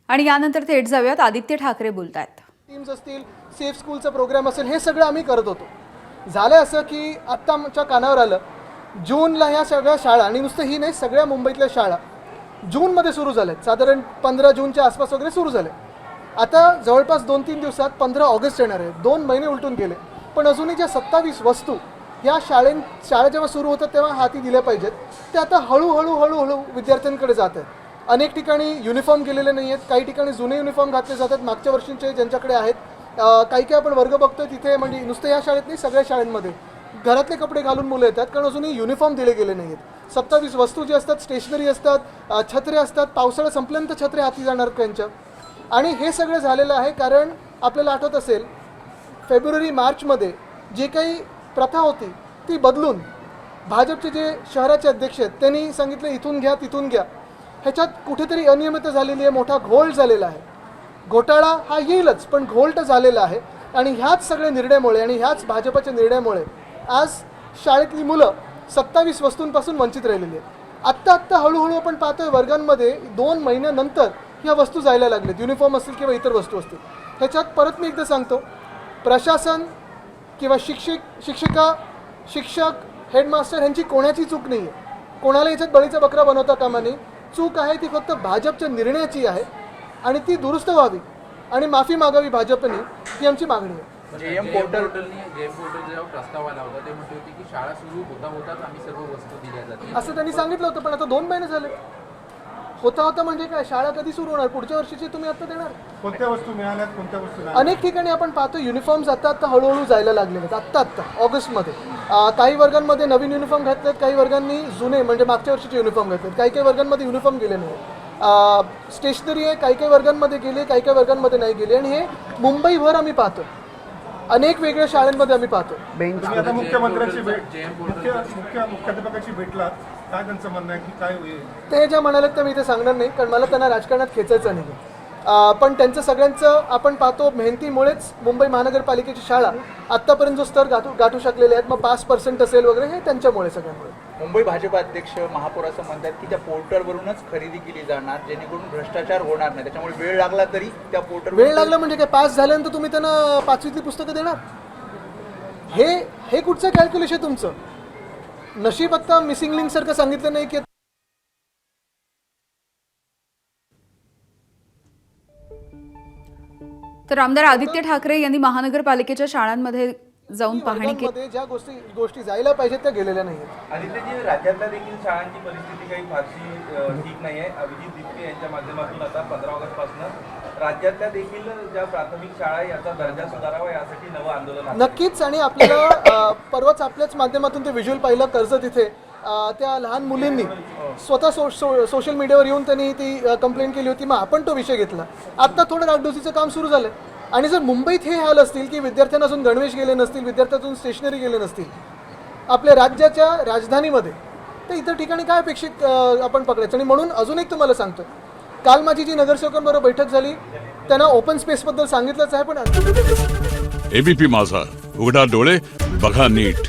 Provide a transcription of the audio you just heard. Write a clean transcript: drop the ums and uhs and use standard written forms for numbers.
आणि यानंतर थेट जाऊयात आदित्य ठाकरे बोलतायत। टीम्स असतील, सेफ स्कूलचा प्रोग्राम असेल, हे सगळं आम्ही करत होतो। झालं असं की आत्ता आमच्या कानावर आलं जूनला ह्या सगळ्या शाळा आणि नुसतं ही नाही सगळ्या मुंबईतल्या शाळा जूनमध्ये सुरू झाल्यात, साधारण 15 जूनच्या आसपास वगैरे सुरू झाले। आता जवळपास 2-3 दिवसात 15 ऑगस्ट येणार आहे, 2 महिने उलटून गेले, पण अजूनही ज्या 27 वस्तू या शाळा जेव्हा सुरू होतात तेव्हा हाती दिल्या पाहिजेत ते आता हळूहळू विद्यार्थ्यांकडे जात आहेत। अनेक ठिकाणी युनिफॉर्म गेलेले नाही आहेत, काही ठिकाणी जुने युनिफॉर्म घातले जातात मागच्या वर्षींचे ज्यांच्याकडे आहेत। काही आपण वर्ग बघतो तिथे म्हणजे नुसतं या शाळेत नाही सगळ्या शाळांमध्ये घरातले कपडे घालून मुलं येतात कारण अजूनही युनिफॉर्म दिले गेले नाही आहेत। 27 वस्तू जे असतात, स्टेशनरी असतात, छत्रे असतात, पावसाळा संपल्यानंतर छत्रे हाती जाणार त्यांच्या। आणि हे सगळं झालेलं आहे कारण आपल्याला आठवत असेल फेब्रुवारी-मार्चमध्ये जे काही प्रथा होती ती बदलून भाजपचे जे शहराचे अध्यक्ष आहेत त्यांनी सांगितलं इथून घ्या तिथून घ्या। ह्याच्यात कुठेतरी अनियमितता झालेली आहे, मोठा घोळ झालेला आहे। घोटाळा हा येईलच पण घोळ तर झालेला आहे आणि ह्याच सगळ्या निर्णयामुळे आणि ह्याच भाजपच्या निर्णयामुळे आज शाळेतली मुलं 27 वस्तूंपासून वंचित राहिलेली आहेत। आत्ता हळूहळू आपण पाहतोय वर्गांमध्ये 2 महिन्यानंतर ह्या वस्तू जायला लागल्यात, युनिफॉर्म असतील किंवा इतर वस्तू असतील। ह्याच्यात परत मी एकदा सांगतो, प्रशासन किंवा शिक्षिका, शिक्षक, हेडमास्टर ह्यांची कोणाची चूक नाही आहे, कोणाला याच्यात बळीचा बकरा बनवता कामा नये। चूक आहे ती फक्त भाजपच्या निर्णयाची आहे आणि ती दुरुस्त व्हावी आणि माफी मागावी भाजपने, ही आमची मागणी आहे। जेएम पोर्टलने जेव्हा प्रस्ताव आला होता ते म्हणते होते की शाळा सुरू होताच आम्ही सर्व वस्तू दिल्या जातील असं त्यांनी सांगितलं होतं, पण आता 2 महिने झाले। होता म्हणजे काय, शाळा कधी सुरू होणार, पुढच्या वर्षीची तुम्ही आता देणार? कोणत्या वस्तू मिळाल्यात, कोणत्या वस्तू नाही? अनेक ठिकाणी आपण पाहतो युनिफॉर्म्स आता हळूहळू जायला लागलेले आहेत। आत्ता ऑगस्टमध्ये काही वर्गांमध्ये नवीन युनिफॉर्म घातलेत, काही वर्गांनी जुने म्हणजे मागच्या वर्षीचे युनिफॉर्म घातलेत, काही वर्गांमध्ये युनिफॉर्म गेले नाही। स्टेशनरी आहे, काही वर्गांमध्ये गेले, काही वर्गांमध्ये नाही गेले आणि हे मुंबईभर आम्ही पाहतो, अनेक वेगळ्या शाळांमध्ये आम्ही पाहतो। तुम्ही आता मुख्यमंत्र्यांची मुख्याध्यापकाची भेटलात, काय त्यांचं म्हणणं आहे की काय होईल? ते ज्या म्हणालेत ते मी ते सांगणार नाही कारण मला त्यांना राजकारणात खेचायचं नाही। पण त्यांचं सगळ्यांचं आपण पाहतो मेहनतीमुळेच मुंबई महानगरपालिकेची शाळा आत्तापर्यंत जो स्तर गाठू शकलेले आहेत, मग 5% असेल वगैरे, हे त्यांच्यामुळे सगळ्यांमुळे। मुंबई भाजप अध्यक्ष महापौर असं म्हणतात की त्या पोर्टलवरूनच खरेदी केली जाणार जेणेकरून भ्रष्टाचार होणार नाही, त्याच्यामुळे वेळ लागला तरी त्या पोर्टल वेळ लागला म्हणजे काय, पास झाल्यानंतर तुम्ही त्यांना 5वीतली पुस्तकं देणार? हे कुठचं कॅल्क्युलेशन तुमचं? नशीब आत्ता मिसिंग लिंक सारखं सांगितलं नाही की तर आमदार आदित्य ठाकरे यांनी महानगरपालिकेच्या शाळांमध्ये जाऊन पाहणी केली। ज्या गोष्टी जायला पाहिजेत त्या गेलेल्या नाहीत। आदित्यजी, राज्यातल्या देखील शाळांची परिस्थिती काही फारशी ठीक नाही आहे। अभिजित दीप्ते यांच्या माध्यमातून आता 15 ऑगस्टपासून राज्यातल्या देखील ज्या प्राथमिक शाळा आहे याचा दर्जा सुधारावा यासाठी नवं आंदोलन आहे। नक्कीच, आणि आपल्याला परवाच आपल्याच माध्यमातून ते व्हिज्युअल पाहिलं कर्जत इथे त्या लहान मुलींनी स्वतः सोशल मीडियावर येऊन त्यांनी ती कंप्लेंट केली होती, मग आपण तो विषय घेतला। आत्ता थोडं डागडुजीचं काम सुरू झालं आणि जर मुंबईत हे हाल असतील की विद्यार्थ्यांना अजून गणवेश गेले नसतील, विद्यार्थ्यांतून स्टेशनरी गेले नसतील आपल्या राज्याच्या राजधानीमध्ये, तर इतर ठिकाणी काय अपेक्षित आपण पकडायचं? आणि म्हणून अजून एक तुम्हाला सांगतो, काल माझी जी नगरसेवकांबरोबर बैठक झाली त्यांना ओपन स्पेसबद्दल सांगितलंच आहे, पण एबीपी माझा, उघडा डोळे बघा नीट।